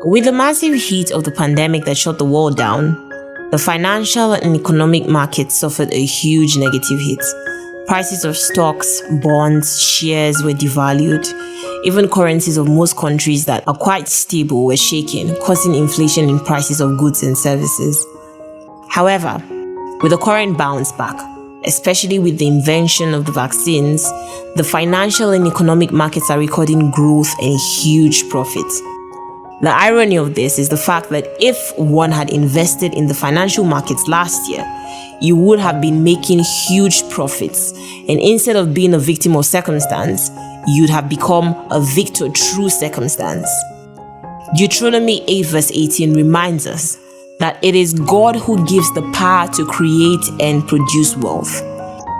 With the massive heat of the pandemic that shut the world down, the financial and economic markets suffered a huge negative hit. Prices of stocks, bonds, shares were devalued. Even currencies of most countries that are quite stable were shaken, causing inflation in prices of goods and services. However, with the current bounce back, especially with the invention of the vaccines, the financial and economic markets are recording growth and huge profits. The irony of this is the fact that if one had invested in the financial markets last year, you would have been making huge profits, and instead of being a victim of circumstance, you'd have become a victor through circumstance. Deuteronomy 8 verse 18 reminds us that it is God who gives the power to create and produce wealth.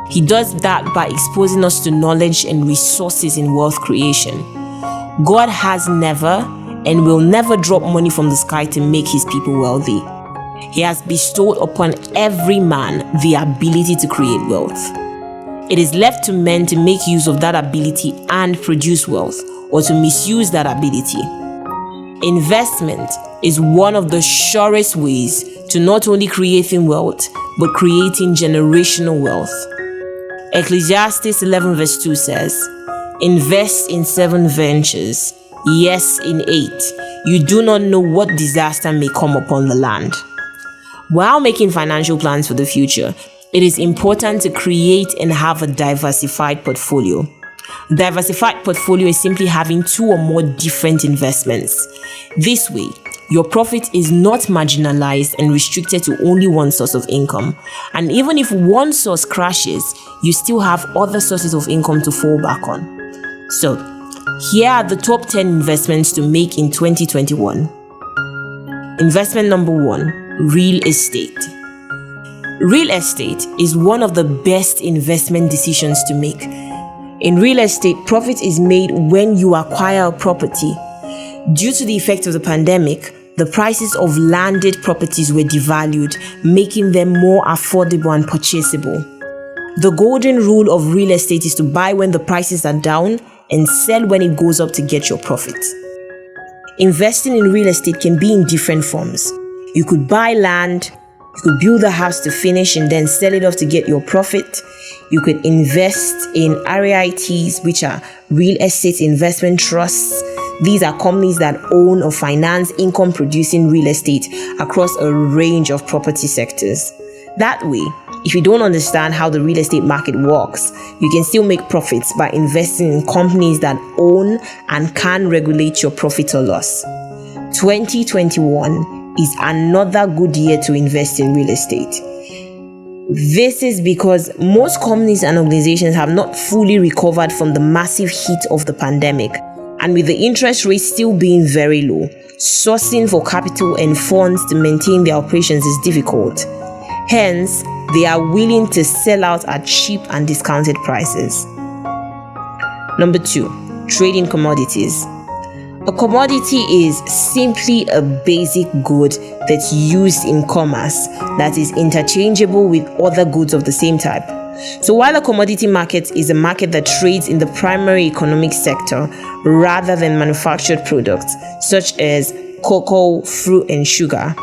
He does that by exposing us to knowledge and resources in wealth creation. God has never and will never drop money from the sky to make his people wealthy. He has bestowed upon every man the ability to create wealth. It is left to men to make use of that ability and produce wealth, or to misuse that ability. Investment is one of the surest ways to not only creating wealth, but creating generational wealth. Ecclesiastes 11 verse 2 says, "Invest in 7 ventures, yes, in 8. You do not know what disaster may come upon the land." While making financial plans for the future, it is important to create and have a diversified portfolio. A diversified portfolio is simply having 2 or more different investments. This way, your profit is not marginalized and restricted to only one source of income. And even if one source crashes, you still have other sources of income to fall back on. So, here are the top 10 investments to make in 2021. Investment number 1, real estate. Real estate is one of the best investment decisions to make. In real estate, profit is made when you acquire a property. Due to the effect of the pandemic, the prices of landed properties were devalued, making them more affordable and purchasable. The golden rule of real estate is to buy when the prices are down and sell when it goes up to get your profit. Investing in real estate can be in different forms. You could buy land, you could build a house to finish and then sell it off to get your profit. You could invest in REITs, which are real estate investment trusts. These are companies that own or finance income-producing real estate across a range of property sectors. That way, if you don't understand how the real estate market works, you can still make profits by investing in companies that own and can regulate your profit or loss. 2021 is another good year to invest in real estate. This is because most companies and organizations have not fully recovered from the massive heat of the pandemic, and with the interest rates still being very low, sourcing for capital and funds to maintain their operations is difficult. Hence, they are willing to sell out at cheap and discounted prices. Number 2, trading commodities. A commodity is simply a basic good that's used in commerce that is interchangeable with other goods of the same type. So while a commodity market is a market that trades in the primary economic sector rather than manufactured products such as cocoa, fruit, and sugar,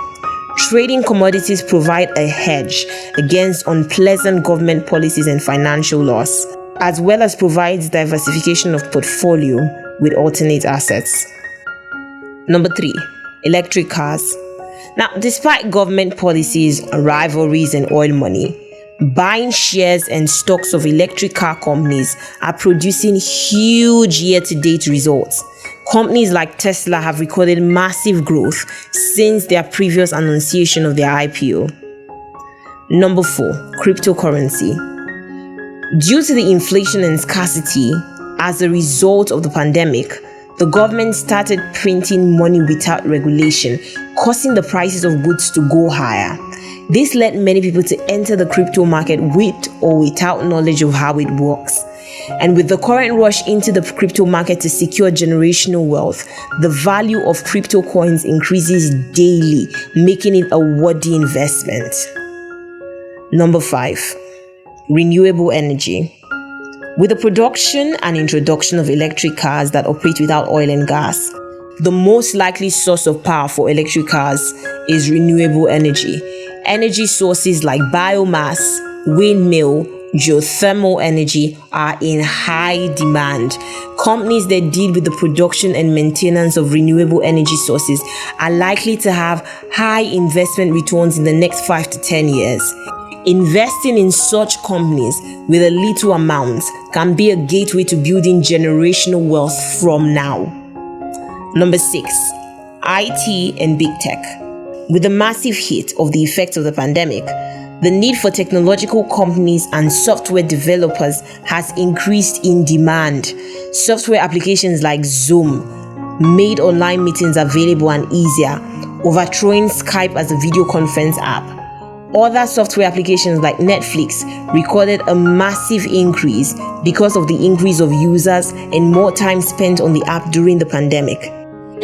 trading commodities provide a hedge against unpleasant government policies and financial loss, as well as provides diversification of portfolio with alternate assets. Number 3, electric cars. Now, despite government policies, rivalries, and oil money, buying shares and stocks of electric car companies are producing huge year-to-date results. Companies like Tesla have recorded massive growth since their previous annunciation of their IPO. Number 4, cryptocurrency. Due to the inflation and scarcity as a result of the pandemic, the government started printing money without regulation, causing the prices of goods to go higher. This led many people to enter the crypto market with or without knowledge of how it works. And with the current rush into the crypto market to secure generational wealth, the value of crypto coins increases daily, making it a worthy investment. Number 5, renewable energy. With the production and introduction of electric cars that operate without oil and gas, The most likely source of power for electric cars is renewable energy. Energy sources like biomass, windmill, geothermal energy are in high demand. Companies that deal with the production and maintenance of renewable energy sources are likely to have high investment returns in the next 5 to 10 years. Investing in such companies with a little amount can be a gateway to building generational wealth from now. Number 6, IT and big tech. With the massive hit of the effects of the pandemic, the need for technological companies and software developers has increased in demand. Software applications like Zoom made online meetings available and easier, overthrowing Skype as a video conference app. Other software applications like Netflix recorded a massive increase because of the increase of users and more time spent on the app during the pandemic.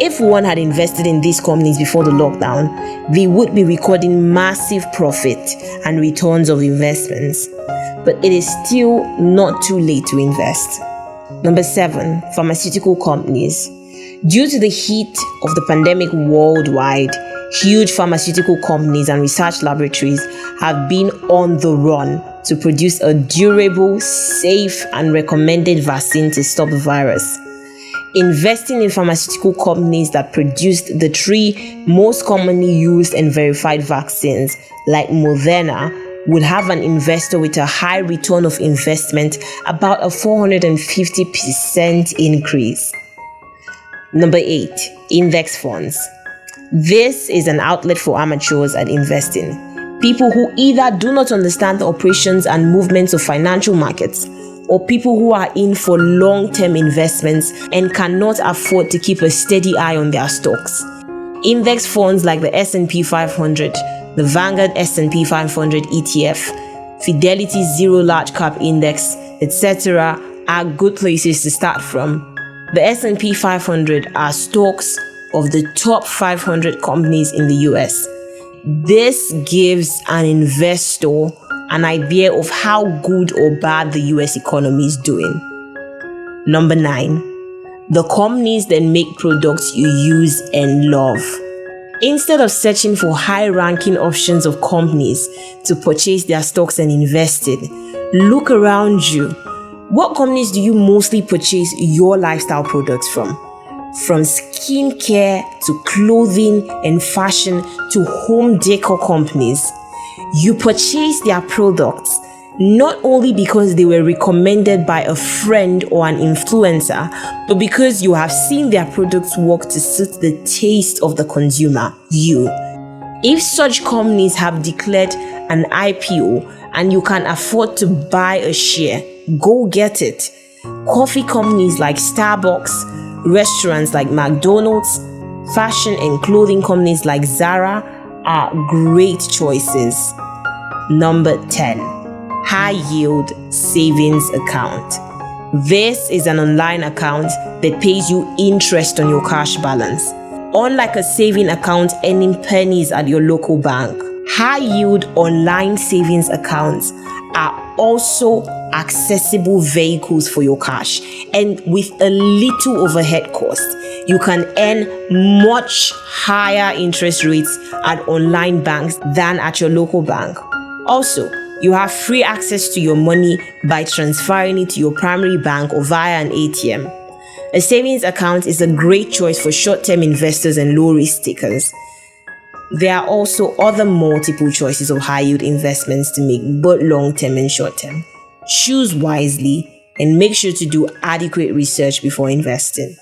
If one had invested in these companies before the lockdown, they would be recording massive profit and returns of investments. But it is still not too late to invest. Number 7, pharmaceutical companies. Due to the heat of the pandemic worldwide, huge pharmaceutical companies and research laboratories have been on the run to produce a durable, safe, and recommended vaccine to stop the virus. Investing in pharmaceutical companies that produced the 3 most commonly used and verified vaccines, like Moderna, would have an investor with a high return of investment, about a 450% increase. Number 8, index funds. This is an outlet for amateurs at investing. People who either do not understand the operations and movements of financial markets, or people who are in for long-term investments and cannot afford to keep a steady eye on their stocks. Index funds like the S&P 500, the Vanguard S&P 500 ETF, Fidelity Zero Large Cap Index, etc. are good places to start from. The S&P 500 are stocks of the top 500 companies in the US. This gives an investor an idea of how good or bad the US economy is doing. Number 9, the companies that make products you use and love. Instead of searching for high-ranking options of companies to purchase their stocks and invest in, look around you. What companies do you mostly purchase your lifestyle products from? From skincare to clothing and fashion to home decor companies. You purchase their products not only because they were recommended by a friend or an influencer, but because you have seen their products work to suit the taste of the consumer, you. If such companies have declared an IPO and you can afford to buy a share, go get it. Coffee companies like Starbucks, restaurants like McDonald's, fashion and clothing companies like Zara are great choices. Number 10, high yield savings account. This is an online account that pays you interest on your cash balance. Unlike a saving account earning pennies at your local bank, high yield online savings accounts are also accessible vehicles for your cash, and with a little overhead cost, you can earn much higher interest rates at online banks than at your local bank. Also, you have free access to your money by transferring it to your primary bank or via an ATM. A savings account is a great choice for short-term investors and low-risk takers. There are also other multiple choices of high-yield investments to make, both long-term and short-term. Choose wisely and make sure to do adequate research before investing.